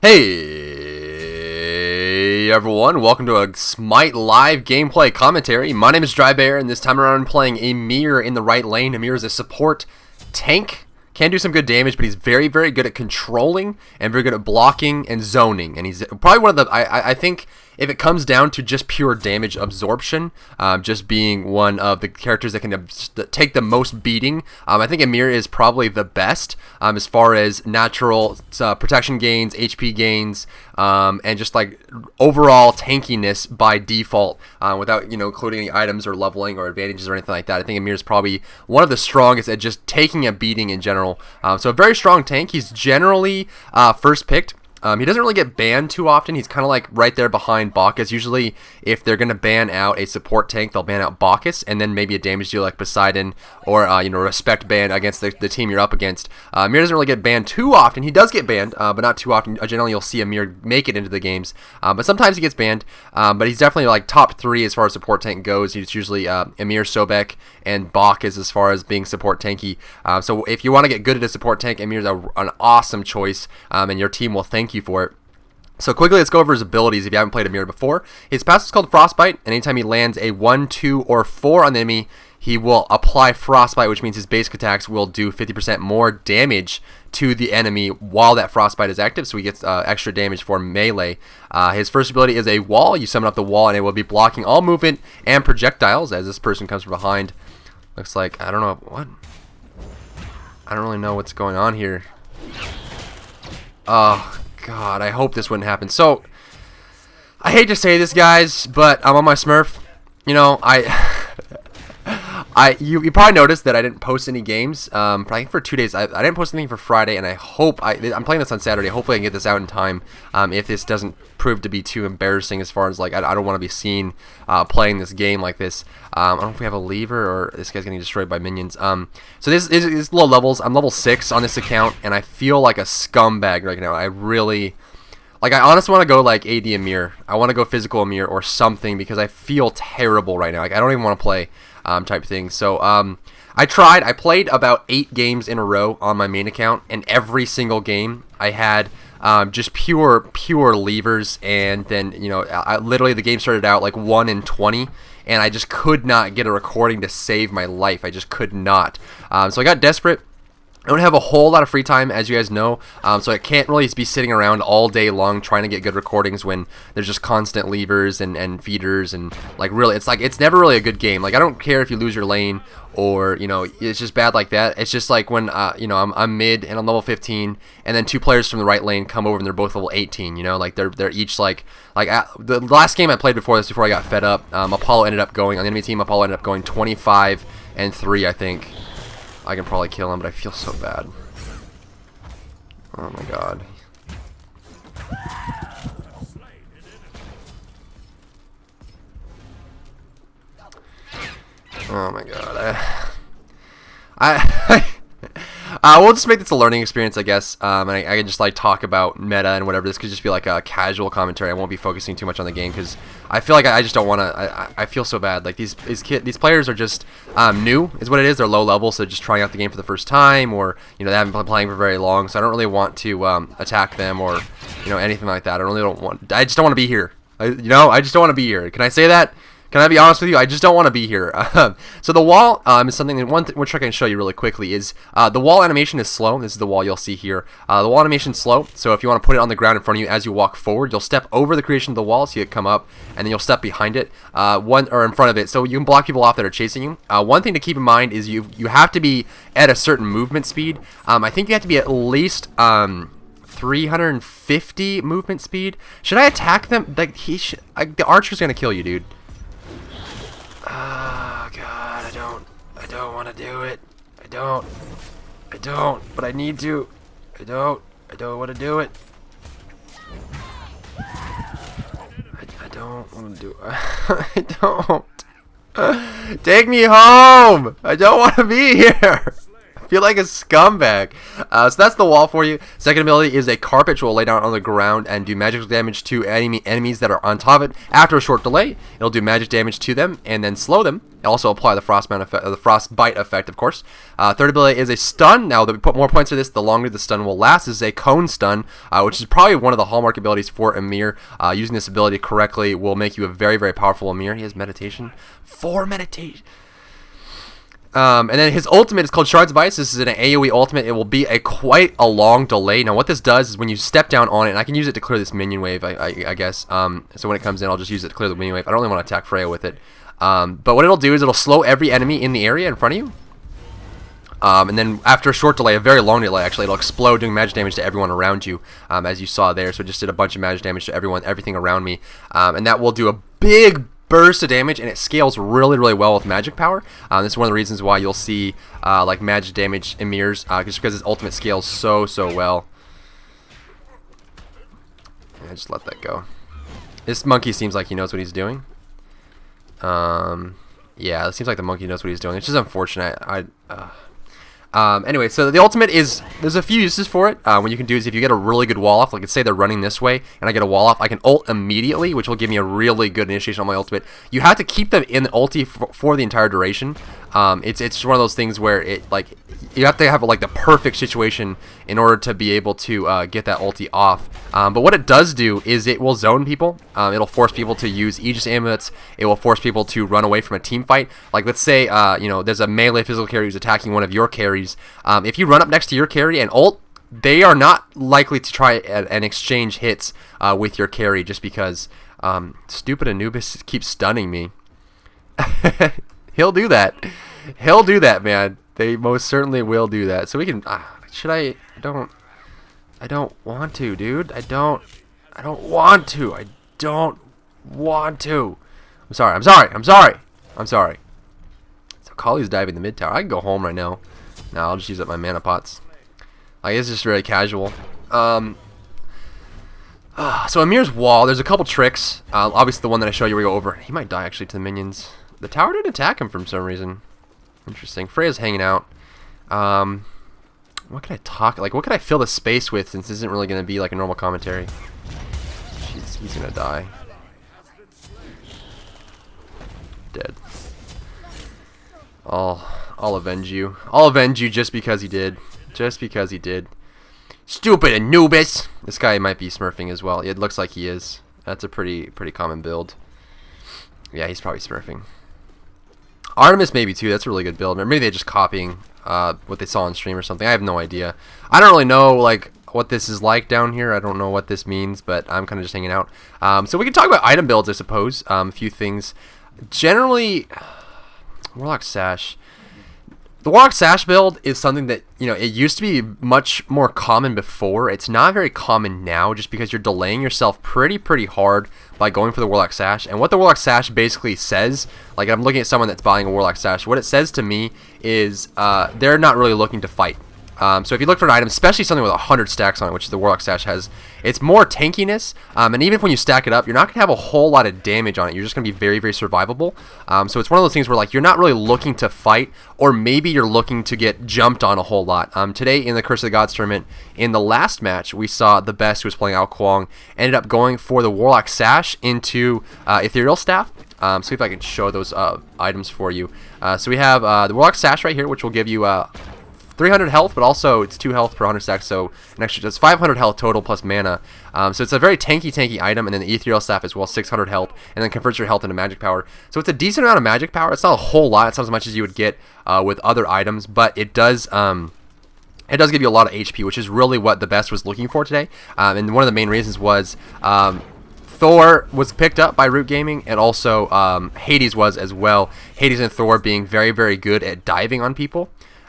Hey everyone, welcome to a SMITE live gameplay commentary. My name is Drybear, and this time around I'm playing Ymir in the right lane. Ymir is a support tank. Can do some good damage, but he's very, very good at controlling and very good at blocking and zoning. And he's probably one of the, I think, if it comes down to just pure damage absorption, just being one of the characters that can take the most beating, I think Ymir is probably the best as far as natural protection gains, HP gains, and just like overall tankiness by default, without including any items or leveling or advantages or anything like that. I think Ymir is probably one of the strongest at just taking a beating in general. So a very strong tank. He's generally first picked. He doesn't really get banned too often. He's kind of like right there behind Bacchus. Usually, if they're going to ban out a support tank, they'll ban out Bacchus, and then maybe a damage dealer like Poseidon, or respect ban against the team you're up against. Ymir doesn't really get banned too often. He does get banned, but not too often. Generally, you'll see Ymir make it into the games, but sometimes he gets banned. But he's definitely like top 3 as far as support tank goes. He's usually Ymir, Scumbag, and Bacchus as far as being support tanky. So if you want to get good at a support tank, Ymir is an awesome choice, and your team will thank you for it. So quickly, let's go over his abilities if you haven't played Ymir before. His passive is called Frostbite, and anytime he lands a 1, 2, or 4 on the enemy, he will apply Frostbite, which means his basic attacks will do 50% more damage to the enemy while that Frostbite is active, so he gets extra damage for melee. His first ability is a wall. You summon up the wall, and it will be blocking all movement and projectiles as this person comes from behind. Looks like, I don't know, what? I don't really know what's going on here. Oh, God, I hope this wouldn't happen. So, I hate to say this, guys, but I'm on my Smurf. You probably noticed that I didn't post any games. I think for 2 days. I didn't post anything for Friday, and I hope I'm playing this on Saturday. Hopefully, I can get this out in time. If this doesn't prove to be too embarrassing, as far as like I don't want to be seen playing this game like this. I don't know if we have a lever or this guy's getting destroyed by minions. So this is low levels. I'm level 6 on this account, and I feel like a scumbag right now. I honestly want to go like AD Ymir. I want to go physical Ymir or something because I feel terrible right now. Like I don't even want to play type thing. So I played about 8 games in a row on my main account, and every single game I had just pure levers, and then literally the game started out like 1 in 20, and I just could not get a recording to save my life. I just could not. So I got desperate. I don't have a whole lot of free time, as you guys know, so I can't really be sitting around all day long trying to get good recordings when there's just constant levers and feeders, and like really, it's never really a good game. Like I don't care if you lose your lane or it's just bad like that. It's just like when I'm mid and I'm level 15, and then 2 players from the right lane come over and they're both level 18. Like they're each the last game I played before I got fed up. Apollo ended up going on the enemy team. Apollo ended up going 25-3, I think. I can probably kill him, but I feel so bad. Oh my god. Oh my god. We'll just make this a learning experience, I guess. And I can just like talk about meta and whatever. This could just be like a casual commentary. I won't be focusing too much on the game because I feel like I just don't want to. I feel so bad. Like these players are just new, is what it is. They're low level, so just trying out the game for the first time, or they haven't been playing for very long. So I don't really want to attack them or anything like that. I just don't want to be here. I just don't want to be here. Can I say that? Can I be honest with you? I just don't want to be here. So the wall is something that one trick I can show you really quickly is the wall animation is slow. This is the wall you'll see here. The wall animation is slow, so if you want to put it on the ground in front of you as you walk forward, you'll step over the creation of the wall, see it come up, and then you'll step behind it, or in front of it, so you can block people off that are chasing you. One thing to keep in mind is you have to be at a certain movement speed. I think you have to be at least 350 movement speed. Should I attack them? Like the archer's gonna kill you, dude. Oh god, I don't want to do it. I don't, but I need to. I don't want to do it. I don't want to do it. I don't. Take me home. I don't want to be here. Feel like a scumbag. So that's the wall for you. Second ability is a carpet, which will lay down on the ground and do magical damage to enemies that are on top of it. After a short delay, it'll do magic damage to them and then slow them. It'll also apply the frostbite effect, of course. Third ability is a stun. Now, we put more points to this, the longer the stun will last. This is a cone stun, which is probably one of the hallmark abilities for Ymir. Using this ability correctly will make you a very, very powerful Ymir. He has meditation. 4 meditation. And then his ultimate is called Shards of Ice. This is an AoE ultimate. It will be quite a long delay. Now, what this does is when you step down on it, and I can use it to clear this minion wave, I guess. So when it comes in, I'll just use it to clear the minion wave. I don't really want to attack Freya with it. But what it'll do is it'll slow every enemy in the area in front of you. And then after a short delay, a very long delay actually, it'll explode, doing magic damage to everyone around you, as you saw there. So it just did a bunch of magic damage to everything around me. And that will do a big burst of damage, and it scales really, really well with magic power. This is one of the reasons why you'll see like magic damage Emirs, just because its ultimate scales so well. Yeah, just let that go. This monkey seems like he knows what he's doing. Yeah, it seems like the monkey knows what he's doing. It's just unfortunate. Anyway, so the ultimate is, there's a few uses for it. What you can do is if you get a really good wall off, like let's say they're running this way and I get a wall off, I can ult immediately, which will give me a really good initiation on my ultimate. You have to keep them in the ulti for the entire duration. It's just one of those things where it, like, you have to have like the perfect situation in order to be able to get that ulti off. But what it does do is it will zone people. It'll force people to use Aegis amulets. It will force people to run away from a team fight. Like let's say you know, there's a melee physical carry who's attacking one of your carries. If you run up next to your carry and ult, they are not likely to try and exchange hits with your carry, just because stupid Anubis keeps stunning me. He'll do that. He'll do that, man. They most certainly will do that. So we can. Should I? I don't want to, dude. I don't want to. I don't want to. I'm sorry. So Kali's diving the mid tower. I can go home right now. No, I'll just use up my mana pots. I guess it's just really casual. So Ymir's wall, there's a couple tricks. Obviously the one that I show you where you go over. He might die actually to the minions. The tower didn't attack him for some reason. Interesting. Freya's hanging out. What can I talk? Like, what can I fill the space with, since this isn't really going to be like a normal commentary? He's going to die. Dead. I'll avenge you. I'll avenge you just because he did. Just because he did. Stupid Anubis! This guy might be smurfing as well. It looks like he is. That's a pretty common build. Yeah, he's probably smurfing. Artemis maybe too. That's a really good build. Or maybe they're just copying what they saw on stream or something. I have no idea. I don't really know like what this is like down here. I don't know what this means, but I'm kind of just hanging out. So we can talk about item builds, I suppose. A few things. Generally, Warlock Sash. The Warlock Sash build is something that, you know, it used to be much more common before. It's not very common now, just because you're delaying yourself pretty hard by going for the Warlock Sash. And what the Warlock Sash basically says, like I'm looking at someone that's buying a Warlock Sash, what it says to me is they're not really looking to fight. So if you look for an item, especially something with 100 stacks on it, which the Warlock Sash has, it's more tankiness, and even if when you stack it up, you're not going to have a whole lot of damage on it. You're just going to be very survivable. So it's one of those things where like you're not really looking to fight, or maybe you're looking to get jumped on a whole lot. Today in the Curse of the Gods tournament, in the last match, we saw the best who was playing Ao Kuang ended up going for the Warlock Sash into Ethereal Staff. See if I can show those items for you. So we have the Warlock Sash right here, which will give you 300 health, but also it's 2 health per 100 stacks, so an extra, that's 500 health total plus mana. So it's a very tanky item, and then the Ethereal Staff as well, 600 health, and then converts your health into magic power. So it's a decent amount of magic power. It's not a whole lot. It's not as much as you would get with other items, but it does give you a lot of HP, which is really what the best was looking for today. And one of the main reasons was Thor was picked up by Root Gaming, and also Hades was as well. Hades and Thor being very good at diving on people.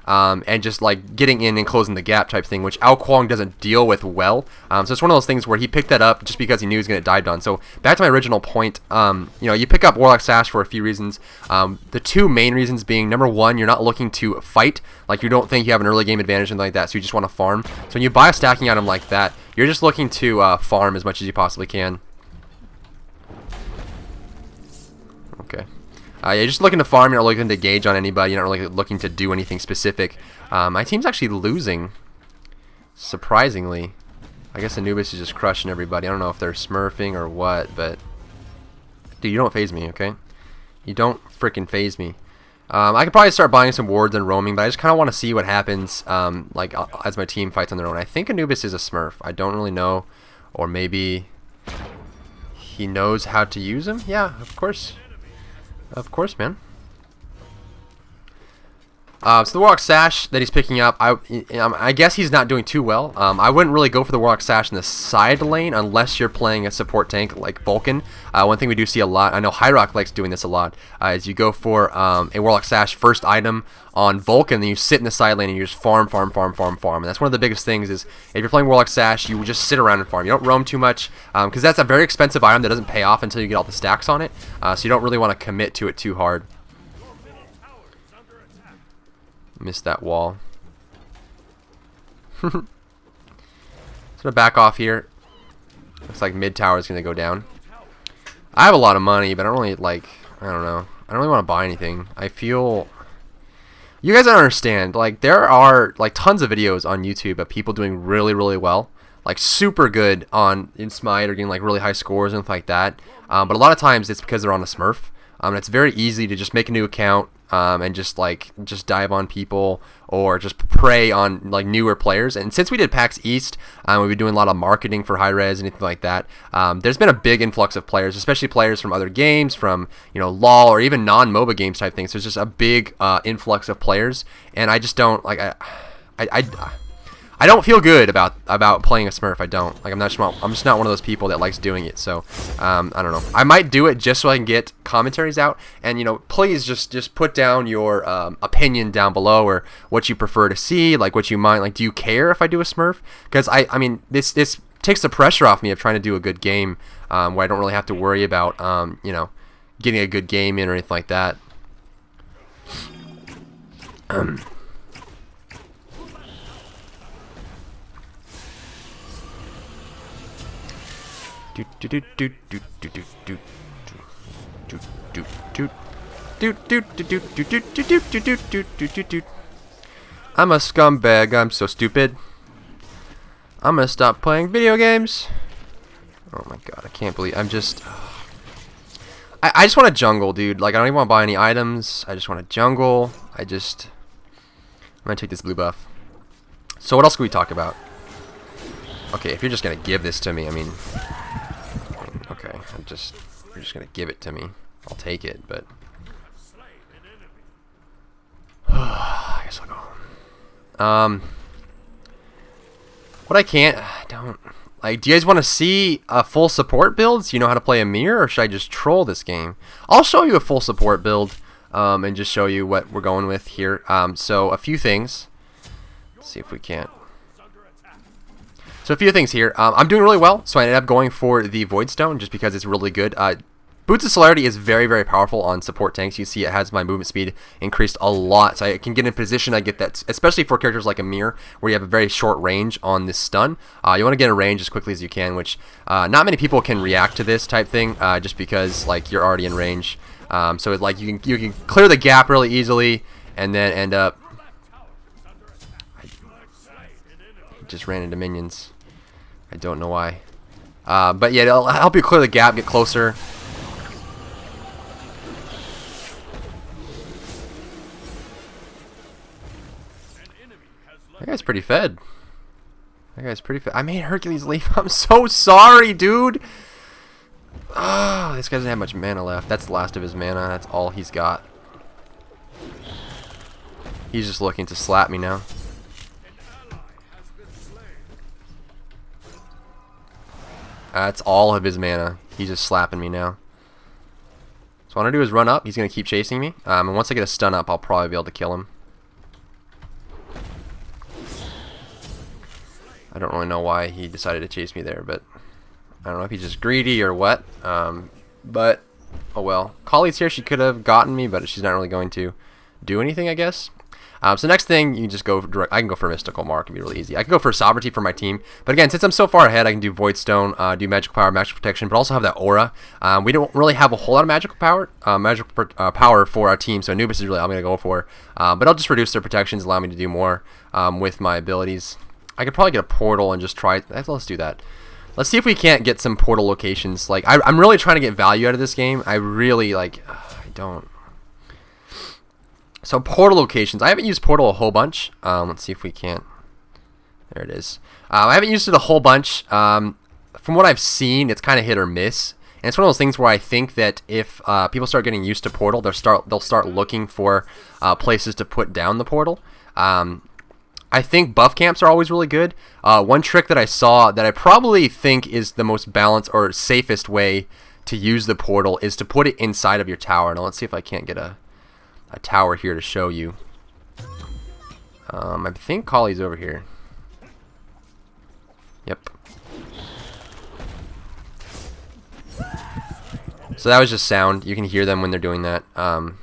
And just like getting in and closing the gap type thing, which Ao Kuang doesn't deal with well. So it's one of those things where he picked that up just because he knew he was going to get dived on. So back to my original point, you know, you pick up Warlock Sash for a few reasons. The two main reasons being, number one, you're not looking to fight. Like you don't think you have an early game advantage or anything like that, so you just want to farm. So when you buy a stacking item like that, you're just looking to farm as much as you possibly can. Okay. You're just looking to farm. You're not looking to gauge on anybody. You're not really looking to do anything specific. My team's actually losing, surprisingly. I guess Anubis is just crushing everybody. I don't know if they're smurfing or what, but dude, you don't phase me, okay? You don't freaking phase me. I could probably start buying some wards and roaming, but I just kind of want to see what happens like as my team fights on their own. I think Anubis is a smurf. I don't really know. Or maybe he knows how to use him? Yeah, of course. Of course, man. So the Warlock Sash that he's picking up, I guess he's not doing too well. I wouldn't really go for the Warlock Sash in the side lane unless you're playing a support tank like Vulcan. One thing we do see a lot, I know Hyrock likes doing this a lot, is you go for a Warlock Sash first item on Vulcan, then you sit in the side lane and you just farm. And that's one of the biggest things is if you're playing Warlock Sash, you just sit around and farm. You don't roam too much because that's a very expensive item that doesn't pay off until you get all the stacks on it. So you don't really want to commit to it too hard. Missed that wall. Just gonna back off here. Looks like mid tower is gonna go down. I have a lot of money, but I don't really like. I don't know. I don't really want to buy anything. I feel. You guys don't understand. Like there are like tons of videos on YouTube of people doing really well, like super good in Smite or getting like really high scores and stuff like that. But a lot of times it's because they're on a Smurf. It's very easy to just make a new account. And just dive on people or just prey on like newer players. And since we did PAX East, we've been doing a lot of marketing for high res and anything like that. There's been a big influx of players, especially players from other games, from LoL or even non-MOBA games type things. There's just a big influx of players, and I just don't like. I don't feel good about playing a Smurf. I don't like. I'm just not one of those people that likes doing it. So I don't know. I might do it just so I can get commentaries out. And please just put down your opinion down below or what you prefer to see, like what you might like. Do you care if I do a Smurf? Because I mean this takes the pressure off me of trying to do a good game where I don't really have to worry about getting a good game in or anything like that. I'm a scumbag. I'm so stupid. I'm gonna stop playing video games. Oh my god, I can't believe I just want to jungle, dude. Like I don't even want to buy any items. I just want to jungle. I'm gonna take this blue buff. So what else can we talk about? Okay, if you're just gonna give this to me, I mean, okay, you're just gonna give it to me. I'll take it, but I guess I'll go home. What I don't like. Do you guys want to see a full support build so you know how to play Ymir, or should I just troll this game? I'll show you a full support build, and just show you what we're going with here. So a few things. Let's see if we can't. So a few things here. I'm doing really well, so I ended up going for the Void Stone just because it's really good. Boots of Celerity is very powerful on support tanks. You see it has my movement speed increased a lot, so I can get in position. I get that, especially for characters like Ymir, where you have a very short range on this stun. You want to get in range as quickly as you can, which not many people can react to this type thing, just because like you're already in range. So it's like you can clear the gap really easily, and then end up. I just ran into minions. I don't know why, but yeah, it'll help you clear the gap, get closer. That guy's pretty fed. I made Hercules leave. I'm so sorry, dude. Oh, this guy doesn't have much mana left. That's the last of his mana. That's all he's got. He's just looking to slap me now. That's all of his mana. He's just slapping me now. So what I'm going to do is run up. He's going to keep chasing me. And once I get a stun up, I'll probably be able to kill him. I don't really know why he decided to chase me there, but I don't know if he's just greedy or what. But, oh well. Collie's here. She could have gotten me, but she's not really going to do anything, I guess. So next thing, you can just go direct. I can go for Mystical Mark. It'd be really easy. I can go for Sovereignty for my team. But again, since I'm so far ahead, I can do Void Stone, do Magical Power, Magical Protection, but also have that Aura. We don't really have a whole lot of magical power, power for our team, so Anubis is really all I'm going to go for. But I'll just reduce their protections, allow me to do more with my abilities. I could probably get a portal and just try. Let's do that. Let's see if we can't get some portal locations. Like I'm really trying to get value out of this game. I really I don't. So portal locations. I haven't used portal a whole bunch. Let's see if we can't. There it is. I haven't used it a whole bunch. From what I've seen, it's kind of hit or miss. And it's one of those things where I think that if people start getting used to portal, they'll start looking for places to put down the portal. I think buff camps are always really good. One trick that I saw that I probably think is the most balanced or safest way to use the portal is to put it inside of your tower. Now let's see if I can't get a tower here to show you. I think Collie's over here. Yep. So that was just sound. You can hear them when they're doing that. God,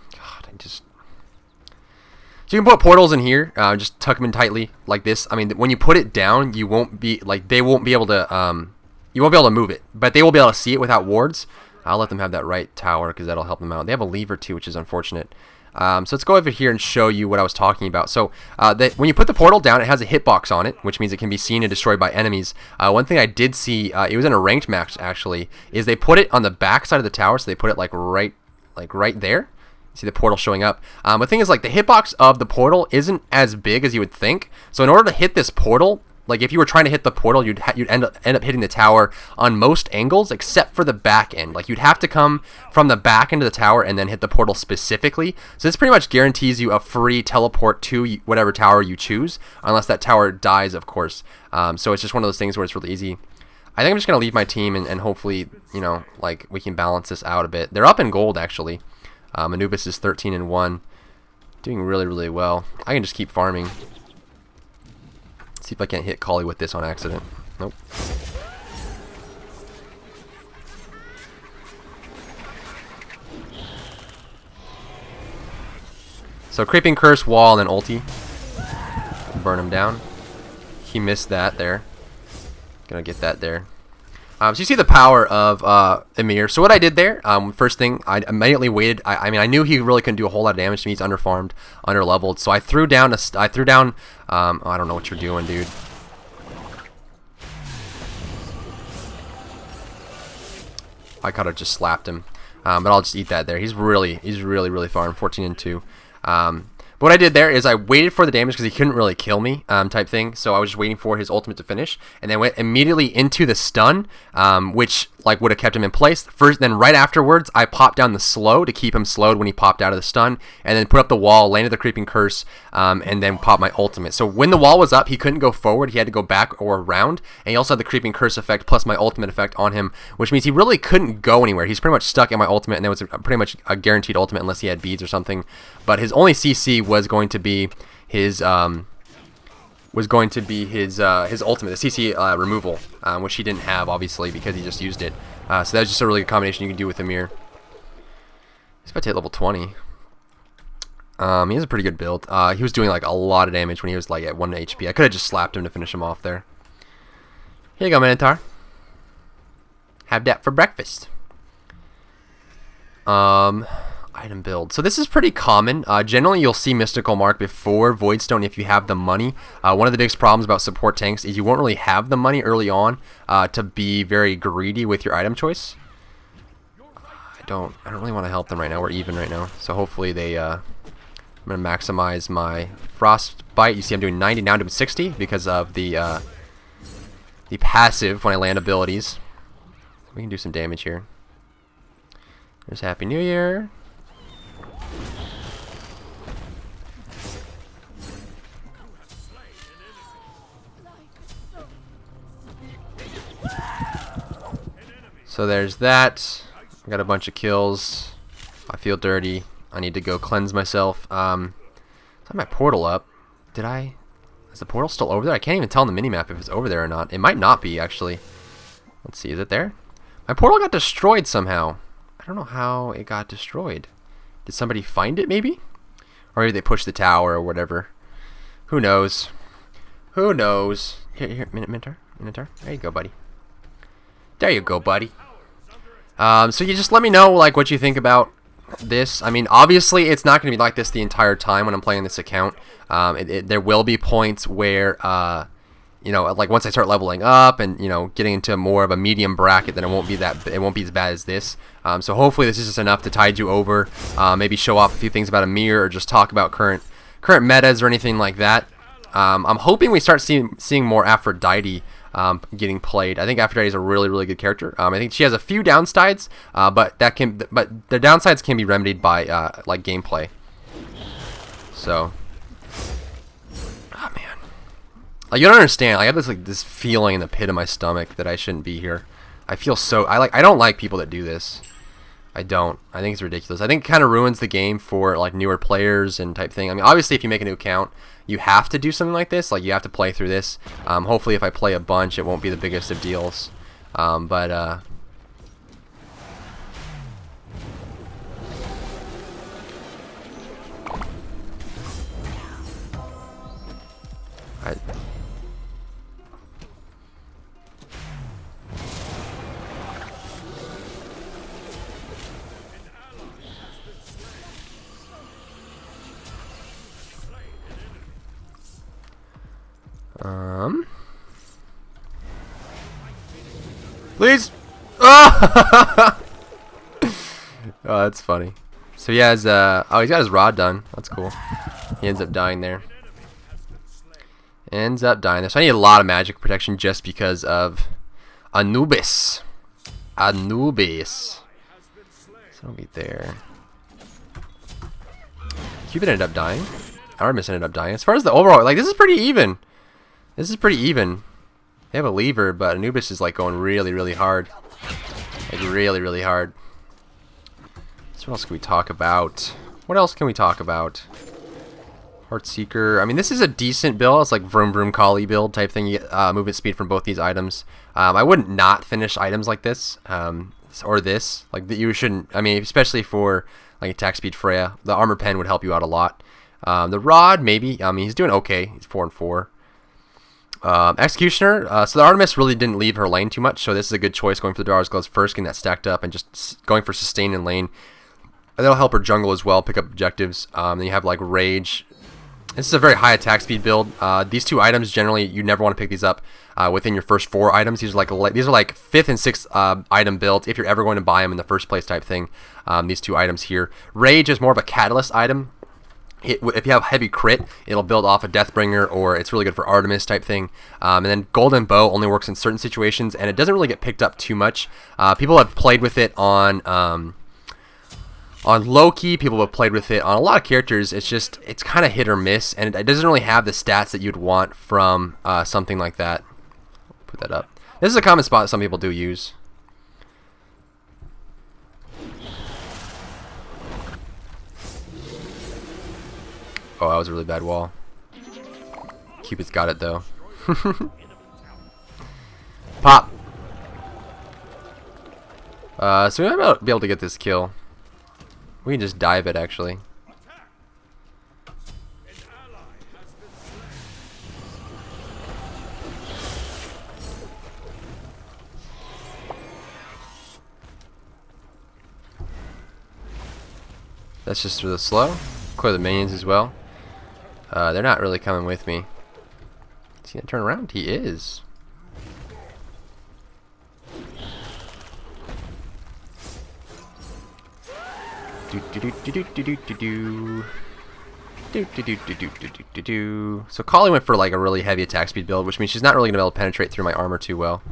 So you can put portals in here, just tuck them in tightly like this. I mean, when you put it down, you won't be they won't be able to you won't be able to move it, but they will be able to see it without wards. I'll let them have that right tower because that'll help them out. They have a lever too, which is unfortunate. So let's go over here and show you what I was talking about. So when you put the portal down, it has a hitbox on it, which means it can be seen and destroyed by enemies. One thing I did see, it was in a ranked match actually, is they put it on the back side of the tower, so they put it like right there. See the portal showing up. The thing is, like, the hitbox of the portal isn't as big as you would think. So in order to hit this portal, like if you were trying to hit the portal, you'd end up hitting the tower on most angles except for the back end. Like you'd have to come from the back end of the tower and then hit the portal specifically. So this pretty much guarantees you a free teleport to whatever tower you choose, unless that tower dies, of course. So it's just one of those things where it's really easy. I think I'm just gonna leave my team and hopefully, you know, like we can balance this out a bit. They're up in gold actually. Anubis is 13-1, doing really, really well. I can just keep farming. See if I can't hit Collie with this on accident. Nope. So Creeping Curse, wall, and then ulti. Burn him down. He missed that there. Gonna get that there. So you see the power of Ymir. So what I did there, first thing, I immediately waited. I mean, I knew he really couldn't do a whole lot of damage to me. He's underfarmed, underleveled. So I threw down I don't know what you're doing, dude. I could have just slapped him, but I'll just eat that there. He's really farmed, 14-2. But what I did there is I waited for the damage because he couldn't really kill me, type thing. So I was just waiting for his ultimate to finish, and then went immediately into the stun, which like would have kept him in place. First, then right afterwards, I popped down the slow to keep him slowed when he popped out of the stun, and then put up the wall, landed the Creeping Curse, and then popped my ultimate. So when the wall was up, he couldn't go forward. He had to go back or around, and he also had the Creeping Curse effect plus my ultimate effect on him, which means he really couldn't go anywhere. He's pretty much stuck in my ultimate, and that was pretty much a guaranteed ultimate unless he had beads or something. But his only CC was going to be his ultimate, the CC removal, which he didn't have obviously because he just used it. So that was just a really good combination you can do with Ymir. He's about to hit level 20. He has a pretty good build. He was doing like a lot of damage when he was like at 1 HP. I could have just slapped him to finish him off there. Here you go, Minotaur. Have that for breakfast. Item build. So this is pretty common. Generally, you'll see Mystical Mark before Voidstone if you have the money. One of the biggest problems about support tanks is you won't really have the money early on to be very greedy with your item choice. I don't really want to help them right now. We're even right now. So hopefully they... I'm going to maximize my Frostbite. You see I'm doing 90, now I'm doing 60 because of the passive when I land abilities. We can do some damage here. There's Happy New Year. So there's that. I got a bunch of kills. I feel dirty. I need to go cleanse myself. Is that my portal up? Is the portal still over there? I can't even tell on the minimap if it's over there or not. It might not be, actually. Let's see, is it there? My portal got destroyed somehow. I don't know how it got destroyed. Did somebody find it, maybe? Or maybe they push the tower or whatever. Who knows? Who knows? Here, Minotaur. There you go, buddy. There you go, buddy. So you just let me know like what you think about this. I mean, obviously it's not going to be like this the entire time when I'm playing this account. There will be points where you know, like once I start leveling up and, you know, getting into more of a medium bracket, then it won't be as bad as this. So hopefully this is just enough to tide you over. Maybe show off a few things about Ymir or just talk about current metas or anything like that. I'm hoping we start seeing more Aphrodite getting played. I think Aphrodite is a really good character. I think she has a few downsides, but the downsides can be remedied by like gameplay. So, oh man, like you don't understand. I have this feeling in the pit of my stomach that I shouldn't be here. I feel so. I don't like people that do this. I don't. I think it's ridiculous. I think it kind of ruins the game for like newer players and type thing. I mean, obviously, if you make a new account, you have to do something like this. Like you have to play through this. Hopefully, if I play a bunch, it won't be the biggest of deals. I please. Oh! Oh, that's funny. So he has oh, he's got his rod done. That's cool. He ends up dying there. So I need a lot of magic protection just because of Anubis. So I'll be there. Cupid ended up dying. Artemis ended up dying. As far as the overall, like, this is pretty even. They have a lever, but Anubis is like going really hard. Like really hard. So what else can we talk about? Heartseeker. I mean, this is a decent build. It's like vroom vroom collie build type thing. You get movement speed from both these items. I wouldn't not finish items like this. Or this. Like that you shouldn't. I mean, especially for like attack speed Freya. The armor pen would help you out a lot. The rod, maybe. I mean, he's doing okay. He's 4 and 4. Executioner, so the Artemis really didn't leave her lane too much, so this is a good choice going for the Dwarves Gloves first, getting that stacked up, and just going for sustain in lane. And that'll help her jungle as well, pick up objectives. Then you have like Rage. This is a very high attack speed build. These two items, generally, you never want to pick these up within your first 4 items. These are like 5th and 6th item builds, if you're ever going to buy them in the first place type thing. These 2 items here. Rage is more of a catalyst item. If you have heavy crit, it'll build off a Deathbringer, or it's really good for Artemis type thing. And then Golden Bow only works in certain situations, and it doesn't really get picked up too much. People have played with it on Loki. People have played with it on a lot of characters. It's kind of hit or miss, and it doesn't really have the stats that you'd want from something like that. Put that up. This is a common spot that some people do use. Oh, that was a really bad wall. Cupid's got it though. Pop! So we might be able to get this kill. We can just dive it actually. That's just for the slow. Clear the minions as well. They're not really coming with me. Is he gonna turn around? He is. So Kali went for like a really heavy attack speed build, which means she's not really gonna be able to penetrate through my armor too well.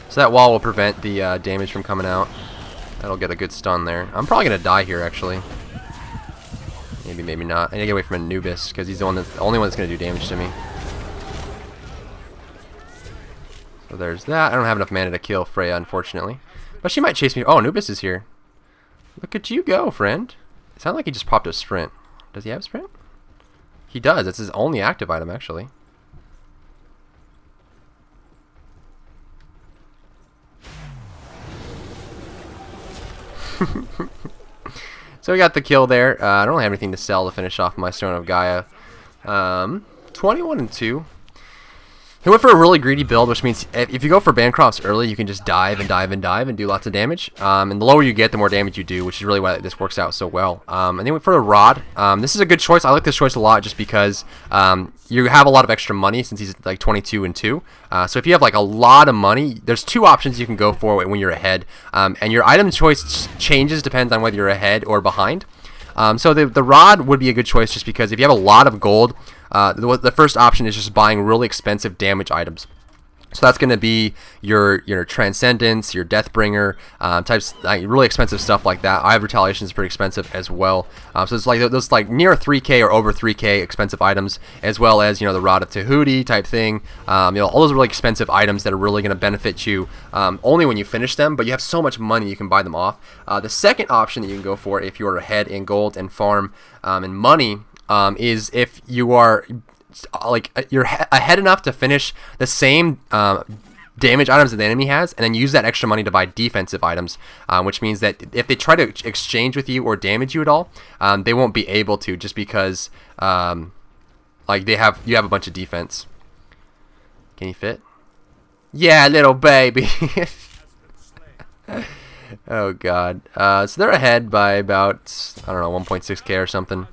So that wall will prevent the damage from coming out. That'll get a good stun there. I'm probably gonna die here actually. Maybe, maybe not. I need to get away from Anubis because he's the only one that's gonna do damage to me. So there's that. I don't have enough mana to kill Freya, unfortunately. But she might chase me. Oh, Anubis is here. Look at you go, friend. It sounded like he just popped a sprint. Does he have a sprint? He does. It's his only active item, actually. So we got the kill there. I don't have anything to sell to finish off my Stone of Gaia. 21 and 2. He went for a really greedy build, which means if you go for Bancrofts early, you can just dive and dive and dive and do lots of damage. And the lower you get, the more damage you do, which is really why this works out so well. And then went for the Rod. This is a good choice. I like this choice a lot just because you have a lot of extra money since he's like 22 and 2. So if you have like a lot of money, there's two options you can go for when you're ahead. And your item choice changes depends on whether you're ahead or behind. So the Rod would be a good choice just because if you have a lot of gold, the first option is just buying really expensive damage items. So that's going to be your Transcendence, your Deathbringer, types, really expensive stuff like that. Eye of Retaliation is pretty expensive as well. So it's like those like near 3K or over 3K expensive items, as well as the Rod of Tahuti type thing. All those really expensive items that are really going to benefit you only when you finish them, but you have so much money you can buy them off. The second option that you can go for if you're ahead in gold and farm and money is if you are you're ahead enough to finish the same damage items that the enemy has, and then use that extra money to buy defensive items, which means that if they try to exchange with you or damage you at all, they won't be able to, just because like you have a bunch of defense. Can you fit? Yeah, little baby. Oh god. So they're ahead by about, I don't know, 1.6k or something.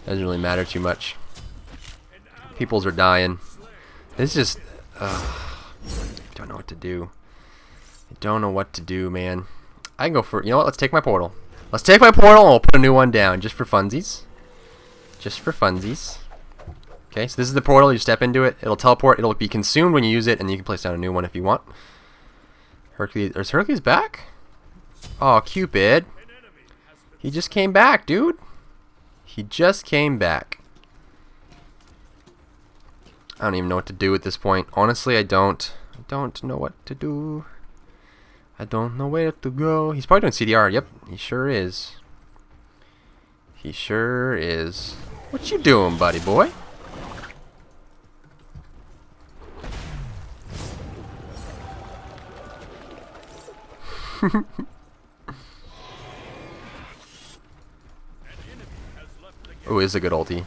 Doesn't really matter too much. Peoples are dying. It's just, I don't know what to do. I don't know what to do, man. I can go for, you know what? Let's take my portal. Let's take my portal and we'll put a new one down just for funsies. Just for funsies. Okay, so this is the portal. You step into it. It'll teleport. It'll be consumed when you use it, and you can place down a new one if you want. Hercules, is Hercules back? Oh, Cupid. He just came back, dude. He just came back. I don't even know what to do at this point. Honestly, I don't know what to do. I don't know where to go. He's probably doing CDR. Yep, he sure is. He sure is. What you doing, buddy boy? Oh, is a good ulti.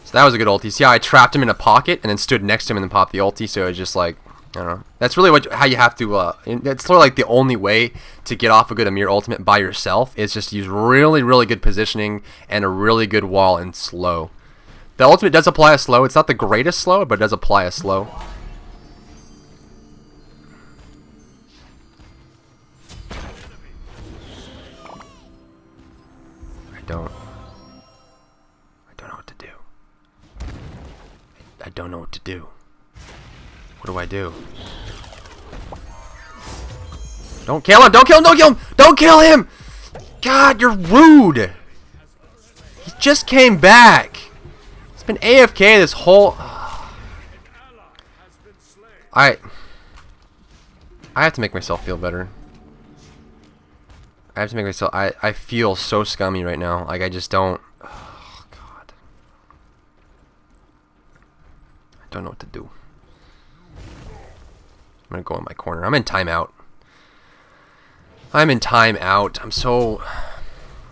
So that was a good ulti. See how I trapped him in a pocket and then stood next to him and then popped the ulti, so it was just like, I don't know. That's really how you have to, that's sort of like the only way to get off a good Ymir ultimate by yourself, is just use really, really good positioning and a really good wall and slow. The ultimate does apply a slow. It's not the greatest slow, but it does apply a slow. I don't know what to do. I don't know what to do. What do I do? Don't kill him! Don't kill him! Don't kill him! Don't kill him! God, you're rude! He just came back! He's been AFK this whole... I have to make myself feel better. I have to make myself... I feel so scummy right now. Like, I just don't... Oh, God. I don't know what to do. I'm gonna go in my corner. I'm in timeout. I'm in timeout. I'm so...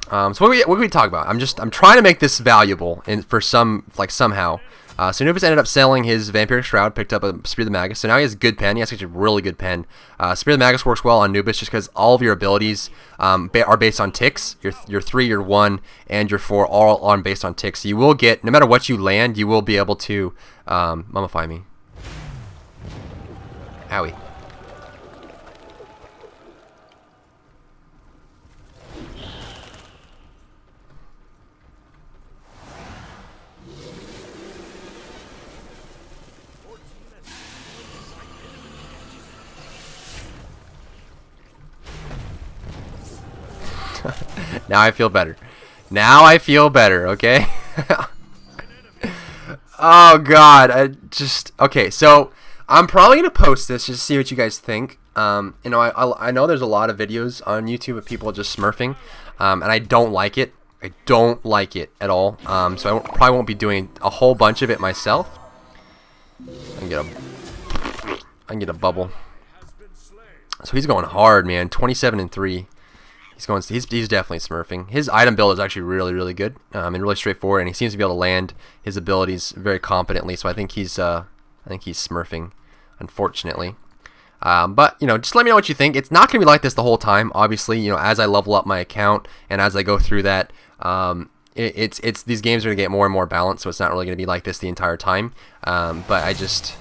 so what can we talk about? I'm trying to make this valuable for somehow. So Anubis ended up selling his Vampiric Shroud, picked up a Spear of the Magus, so now he has a good pen. He has actually a really good pen. Spear of the Magus works well on Anubis just because all of your abilities are based on ticks. Your 3, your 1, and your 4 all are based on ticks. So you will get, no matter what you land, you will be able to mummify me. Owie. Now I feel better. Now I feel better, okay? Oh god, okay, so I'm probably gonna post this just to see what you guys think. You know, I know there's a lot of videos on YouTube of people just smurfing, and I don't like it. I don't like it at all. So I probably won't be doing a whole bunch of it myself. I can get a bubble. So he's going hard, man. 27 and 3. He's definitely smurfing. His item build is actually really good and really straightforward, and he seems to be able to land his abilities very competently. So I think he's smurfing, unfortunately. But just let me know what you think. It's not gonna be like this the whole time. Obviously, as I level up my account and as I go through that, it's these games are gonna get more and more balanced. So it's not really gonna be like this the entire time. But I just.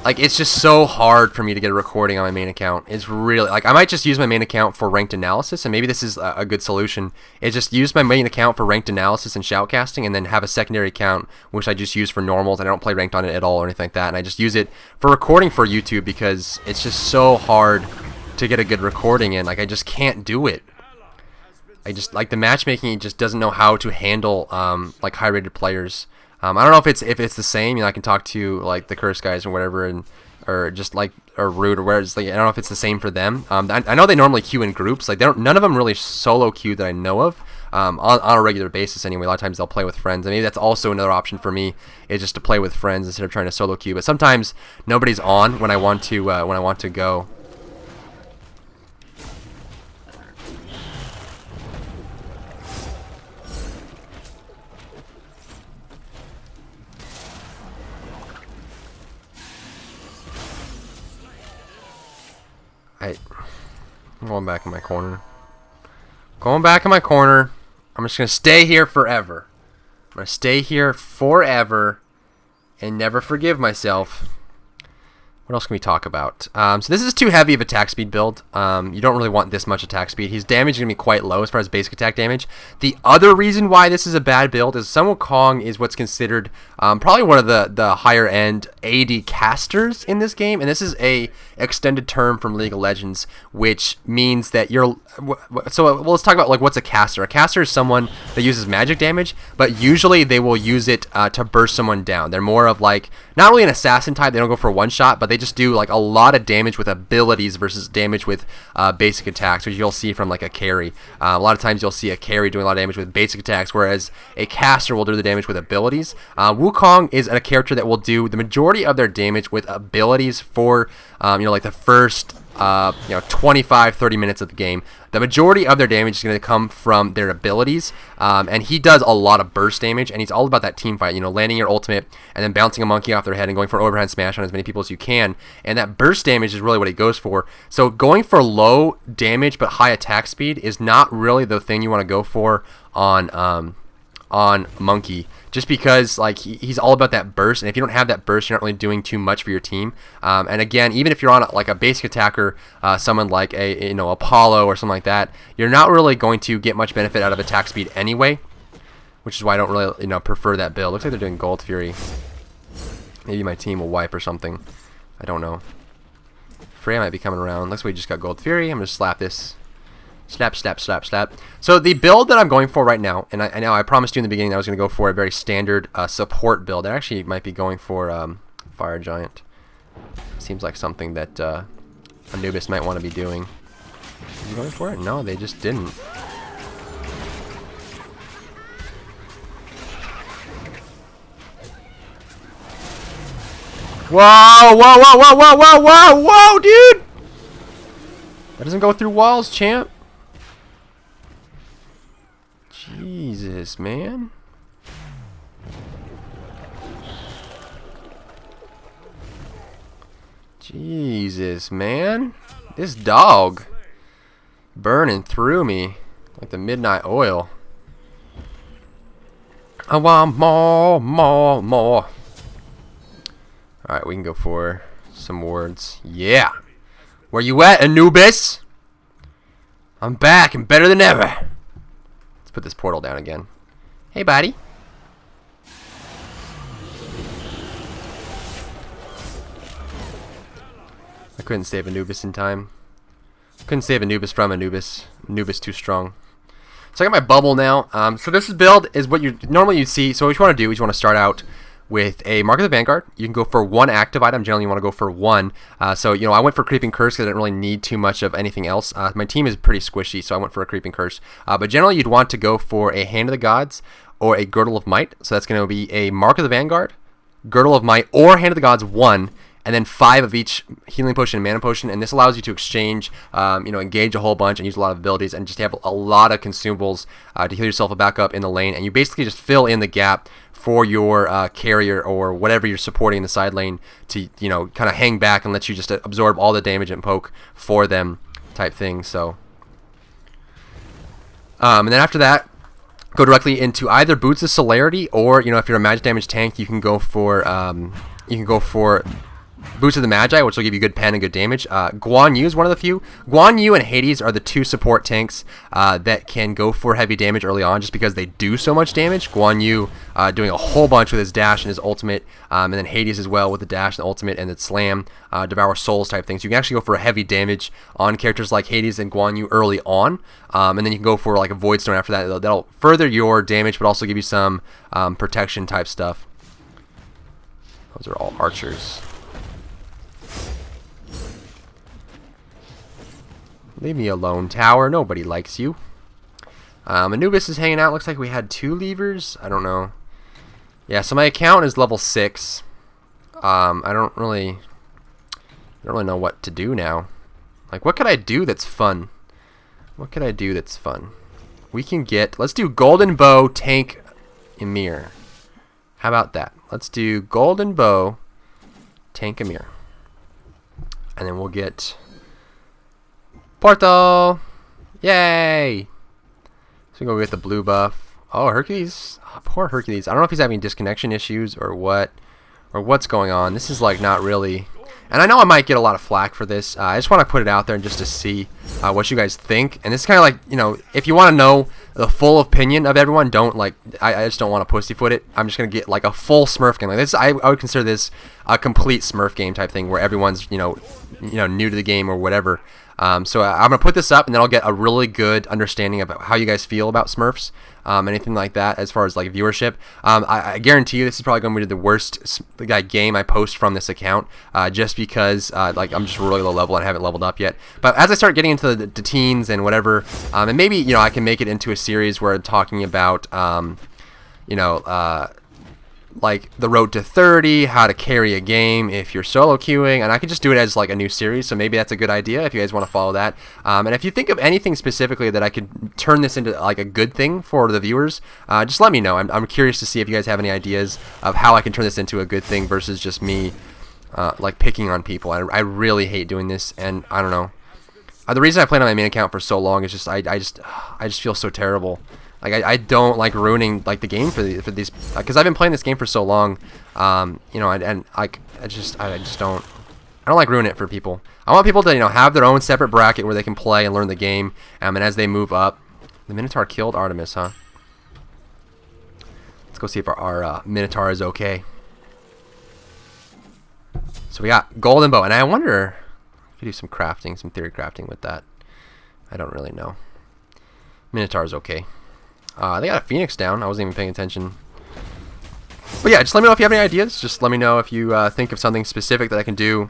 It's just so hard for me to get a recording on my main account. It's really, I might just use my main account for ranked analysis, and maybe this is a good solution. Is just use my main account for ranked analysis and shoutcasting, and then have a secondary account, which I just use for normals. I don't play ranked on it at all or anything like that, and I just use it for recording for YouTube because it's just so hard to get a good recording in. I just can't do it. I just, the matchmaking just doesn't know how to handle, high-rated players. I don't know if it's the same. I can talk to the curse guys or whatever, or Root or where it's I don't know if it's the same for them. I know they normally queue in groups. None of them really solo queue that I know of. On a regular basis anyway. A lot of times they'll play with friends, and maybe that's also another option for me, is just to play with friends instead of trying to solo queue. But sometimes nobody's on when I want to go. I'm going back in my corner. I'm just going to stay here forever. I'm going to stay here forever and never forgive myself. What else can we talk about? So this is too heavy of attack speed build. You don't really want this much attack speed. His damage is going to be quite low as far as basic attack damage. The other reason why this is a bad build is Sun Wukong is what's considered probably one of the higher end AD casters in this game, and this is a extended term from League of Legends, which means that you're. So let's talk about what's a caster. A caster is someone that uses magic damage, but usually they will use it to burst someone down. They're more of not really an assassin type. They don't go for one shot, but they just do a lot of damage with abilities versus damage with basic attacks, which you'll see from a carry. A lot of times you'll see a carry doing a lot of damage with basic attacks, whereas a caster will do the damage with abilities. Wukong is a character that will do the majority of their damage with abilities for the first 25-30 minutes of the game. The majority of their damage is going to come from their abilities, and he does a lot of burst damage, and he's all about that team fight, landing your ultimate and then bouncing a monkey off their head and going for overhand smash on as many people as you can, and that burst damage is really what he goes for. So going for low damage but high attack speed is not really the thing you want to go for on Monkey, just because he's all about that burst, and if you don't have that burst, you're not really doing too much for your team. And again, even if you're on a basic attacker, someone like a Apollo or something like that, you're not really going to get much benefit out of attack speed anyway, which is why I don't really prefer that build. Looks like they're doing Gold Fury. Maybe my team will wipe or something. I don't know. Freya might be coming around. Looks like we just got Gold Fury. I'm gonna slap this. Slap. So the build that I'm going for right now, and I know I promised you in the beginning that I was going to go for a very standard support build. I actually might be going for Fire Giant. Seems like something that Anubis might want to be doing. Are you going for it? No, they just didn't. Whoa, dude! That doesn't go through walls, champ. Jesus, man. Jesus, man. This dog burning through me like the midnight oil. I want more. Alright, we can go for some wards. Yeah. Where you at, Anubis? I'm back and better than ever. Let's put this portal down again. Hey, buddy. I couldn't save Anubis in time. Couldn't save Anubis from Anubis. Anubis too strong. So I got my bubble now. So this build is what you normally you'd see. So what you want to do is you want to start out with a Mark of the Vanguard. You can go for one active item. Generally, you want to go for one. So, I went for Creeping Curse because I didn't really need too much of anything else. My team is pretty squishy, so I went for a Creeping Curse. But generally, you'd want to go for a Hand of the Gods or a Girdle of Might. So that's going to be a Mark of the Vanguard, Girdle of Might, or Hand of the Gods 1, and then 5 of each healing potion and mana potion, and this allows you to exchange, engage a whole bunch and use a lot of abilities and just have a lot of consumables to heal yourself back up in the lane, and you basically just fill in the gap for your carrier or whatever you're supporting in the side lane to, kind of hang back and let you just absorb all the damage and poke for them type thing. So, and then after that, go directly into either Boots of Celerity, or if you're a magic damage tank, you can go for Boots of the Magi, which will give you good pen and good damage. Guan Yu is one of the few. Guan Yu and Hades are the 2 support tanks that can go for heavy damage early on just because they do so much damage. Guan Yu doing a whole bunch with his dash and his ultimate, and then Hades as well with the dash and the ultimate and the slam, devour souls type things. You can actually go for a heavy damage on characters like Hades and Guan Yu early on, and then you can go for like a Void Stone after that. That'll further your damage but also give you some protection type stuff. Those are all archers. Leave me alone, tower. Nobody likes you. Anubis is hanging out. Looks like we had 2 levers. I don't know. Yeah, so my account is level 6. I don't really know what to do now. Like, what could I do that's fun? What could I do that's fun? We can get... Let's do Golden Bow, Tank, Ymir. How about that? Let's do Golden Bow, Tank, Ymir. And then we'll get... Portal! Yay! So we go get the blue buff. Oh, Hercules. Oh, poor Hercules. I don't know if he's having disconnection issues or what's going on. This is like not really... And I know I might get a lot of flack for this. I just want to put it out there and just to see what you guys think. And this is kind of like, if you want to know the full opinion of everyone, don't like... I just don't want to pussyfoot it. I'm just going to get like a full Smurf game. Like this, I would consider this a complete Smurf game type thing where everyone's, new to the game or whatever. So I'm going to put this up, and then I'll get a really good understanding of how you guys feel about Smurfs, anything like that as far as like viewership. I guarantee you this is probably going to be the worst game I post from this account, just because like I'm just really low level and haven't leveled up yet. But as I start getting into the teens and whatever, and maybe I can make it into a series where I'm talking about like the road to 30, how to carry a game if you're solo queuing, and I could just do it as like a new series. So maybe that's a good idea if you guys want to follow that. And if you think of anything specifically that I could turn this into like a good thing for the viewers, just let me know. I'm curious to see if you guys have any ideas of how I can turn this into a good thing versus just me like picking on people. I really hate doing this, and I don't know. The reason I played on my main account for so long is just I just feel so terrible. Like I don't like ruining like the game for these because I've been playing this game for so long, and like I don't like ruining it for people. I want people to have their own separate bracket where they can play and learn the game, and as they move up. The Minotaur killed Artemis, huh? Let's go see if our Minotaur is okay. So we got Golden Bow, and I wonder if we could do some crafting, some theory crafting with that. I don't really know. Minotaur's okay. They got a Phoenix down. I wasn't even paying attention. But yeah, just let me know if you have any ideas. Just let me know if you think of something specific that I can do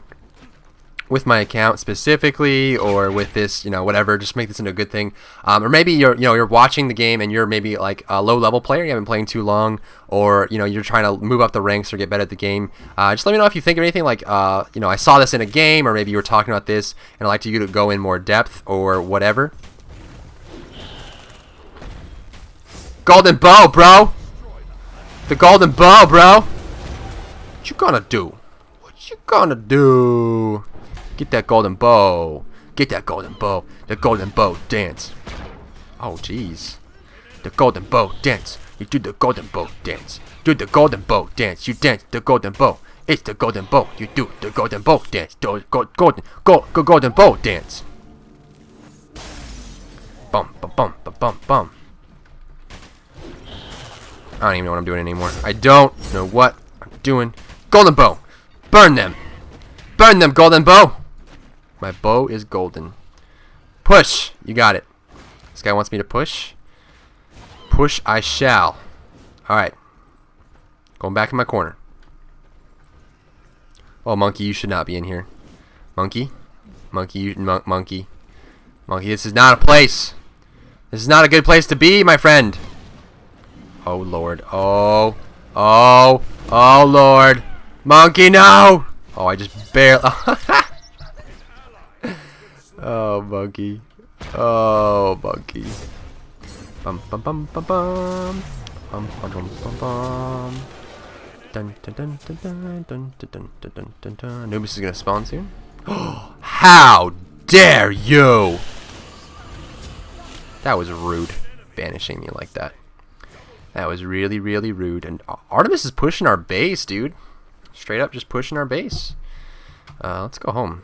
with my account specifically, or with this, whatever. Just make this into a good thing. Or maybe you're watching the game and you're maybe like a low level player. You haven't been playing too long, or you're trying to move up the ranks or get better at the game. Just let me know if you think of anything like I saw this in a game, or maybe you were talking about this and I'd like you to go in more depth or whatever. Golden Bow, bro! The Golden Bow, bro! What you gonna do? What you gonna do? Get that Golden Bow. Get that Golden Bow. The Golden Bow dance. Oh, jeez. The Golden Bow dance. You do the Golden Bow dance. Do the Golden Bow dance. You dance the Golden Bow. It's the Golden Bow. You do the Golden Bow dance. Golden Bow dance. Bum, bum, bum, bum, bum, bum. I don't even know what I'm doing anymore. I don't know what I'm doing. Golden Bow. Burn them. Burn them, Golden Bow. My bow is golden. Push. You got it. This guy wants me to push. Push I shall. Alright. Going back in my corner. Oh, monkey, you should not be in here. Monkey. Monkey, monkey. Monkey, this is not a place. This is not a good place to be, my friend. Oh, Lord. Oh. Oh. Oh, Lord. Monkey, no! Oh, I just barely... Oh, monkey. Oh, monkey. Bum bum bum bum bum. Bum bum bum bum bum. Dun dun dun dun dun dun dun dun dun dun dun. Anubis is gonna spawn soon. How dare you! That was rude, banishing me like that. That was really, really rude. And Artemis is pushing our base, dude. Straight up, just pushing our base. Let's go home.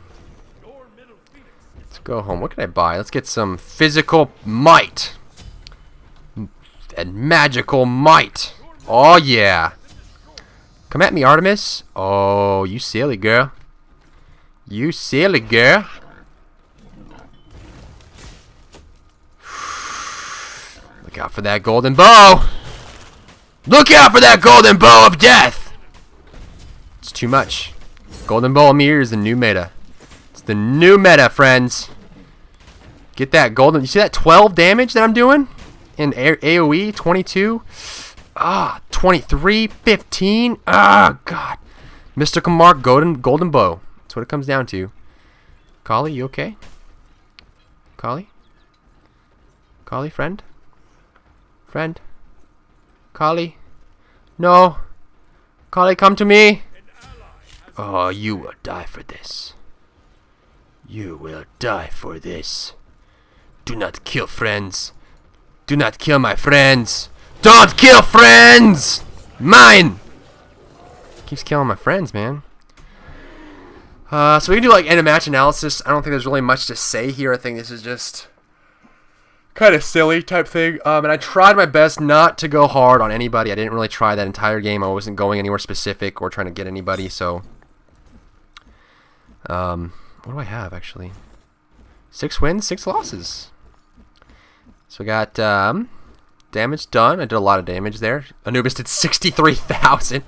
Let's go home. What can I buy? Let's get some physical might and magical might. Oh yeah. Come at me, Artemis. Oh, you silly girl. You silly girl. Look out for that golden bow. Look out for that golden bow of death. It's too much. Golden bow Ymir is the new meta. It's the new meta, friends. Get that golden. You see that 12 damage that I'm doing? In AoE, 22. 23, 15. God. Mystical Mark, golden bow. That's what it comes down to. Kali, you okay? Kali? Kali, friend? Friend? Kali? No. Kali, come to me. Oh, you will die for this. You will die for this. Do not kill friends. Do not kill my friends. Don't kill friends! Mine! Keeps killing my friends, man. So we can do like end of match analysis. I don't think there's really much to say here. I think this is just kind of silly type thing. And I tried my best not to go hard on anybody. I didn't really try that entire game. I wasn't going anywhere specific or trying to get anybody. So, what do I have actually? 6 wins, 6 losses. So we got damage done. I did a lot of damage there. Anubis did 63,000.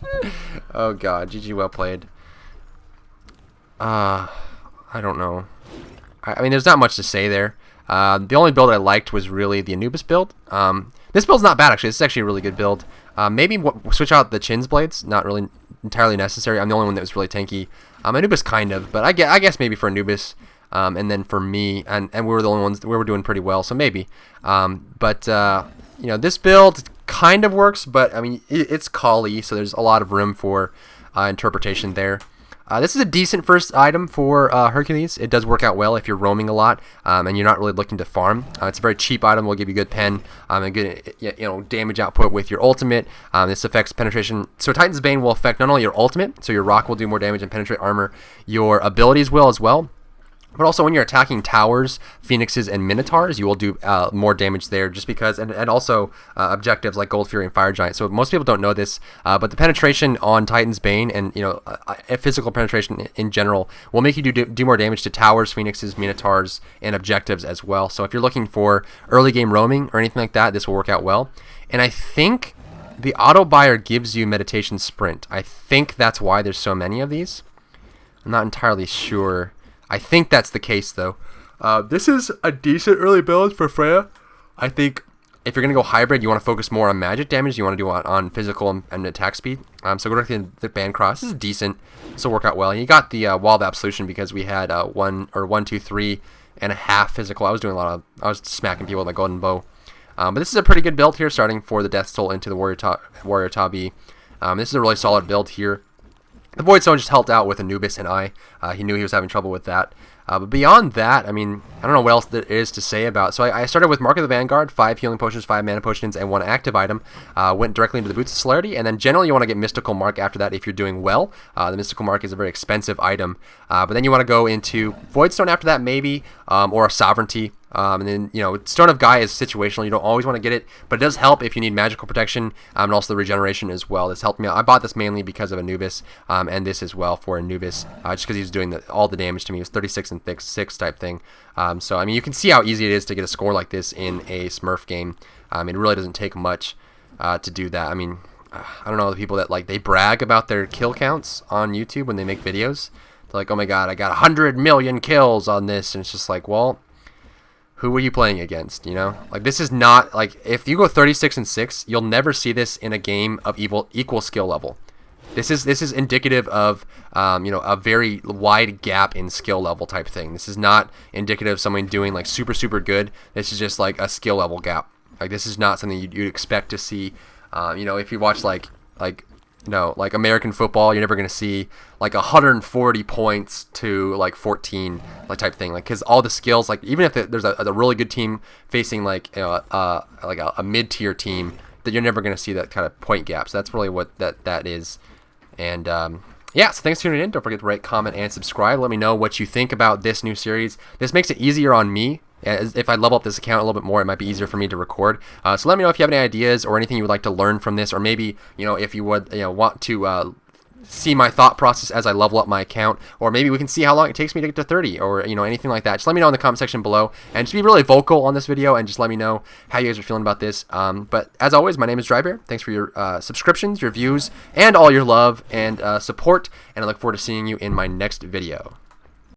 Oh god, GG, well played. I don't know. I mean, there's not much to say there. The only build I liked was really the Anubis build. This build's not bad, actually. This is actually a really good build. Maybe switch out the Chin's blades. Not really entirely necessary. I'm the only one that was really tanky. Anubis kind of, but I guess maybe for Anubis. And then for me, and we were the only ones, we were doing pretty well, so maybe. You know, this build kind of works, but I mean, it's Kali, so there's a lot of room for interpretation there. This is a decent first item for Hercules. It does work out well if you're roaming a lot and you're not really looking to farm. It's a very cheap item. Will give you good pen and good damage output with your ultimate. This affects penetration. So Titan's Bane will affect not only your ultimate, so your rock will do more damage and penetrate armor. Your abilities will as well. But also when you're attacking towers, phoenixes, and minotaurs, you will do more damage there just because, and also objectives like Gold Fury and Fire Giant. So most people don't know this, but the penetration on Titan's Bane and physical penetration in general will make you do more damage to towers, phoenixes, minotaurs, and objectives as well. So if you're looking for early game roaming or anything like that, this will work out well. And I think the auto buyer gives you meditation sprint. I think that's why there's so many of these. I'm not entirely sure. I think that's the case, though. This is a decent early build for Freya. I think if you're going to go hybrid, you want to focus more on magic damage. You want to do it on physical and attack speed. So go directly to the Band Cross. This is decent. This will work out well. And you got the Wall of Absolution because we had 1, 2, 3 and a half physical. I was smacking people with my golden bow. But this is a pretty good build here, starting for the Death Soul into the Warrior Tabi. This is a really solid build here. The Void Stone just helped out with Anubis and I. He knew he was having trouble with that. But beyond that, I mean, I don't know what else there is to say about. So I started with Mark of the Vanguard, 5 healing potions, 5 mana potions, and 1 active item. Went directly into the Boots of Celerity, and then generally you want to get Mystical Mark after that if you're doing well. The Mystical Mark is a very expensive item. But then you want to go into Void Stone after that, maybe, or a Sovereignty. And then, Stone of Gaia is situational. You don't always want to get it, but it does help if you need magical protection and also the regeneration as well. This helped me out. I bought this mainly because of Anubis, and this as well for Anubis, just because he was doing all the damage to me. It was 36 and 6 type thing. So, I mean, you can see how easy it is to get a score like this in a Smurf game. It really doesn't take much to do that. I mean, I don't know, the people that, they brag about their kill counts on YouTube when they make videos. They're like, oh my god, I got 100 million kills on this, and it's just like, well, who are you playing against, This is not, if you go 36 and 6, you'll never see this in a game of equal skill level. This is indicative of you know, a very wide gap in skill level type thing. This is not indicative of someone doing like super good. This is just like a skill level gap. Like this is not something you'd expect to see. You know, if you watch like you know, like American football, you're never going to see like 140 points to like 14 like type thing. Like, because all the skills, like even if there's a really good team facing like, you know, like a mid-tier team, that you're never going to see that kind of point gap. So that's really what that is. And yeah, so thanks for tuning in. Don't forget to rate, comment, and subscribe. Let me know what you think about this new series. This makes it easier on me. If I level up this account a little bit more, it might be easier for me to record. So let me know if you have any ideas or anything you would like to learn from this, or maybe, you know, if you would, you know, want to see my thought process as I level up my account, or maybe we can see how long it takes me to get to 30, or, you know, anything like that. Just let me know in the comment section below, and just be really vocal on this video, and just let me know how you guys are feeling about this. But as always, my name is Drybear. Thanks for your subscriptions, your views, and all your love and support, and I look forward to seeing you in my next video.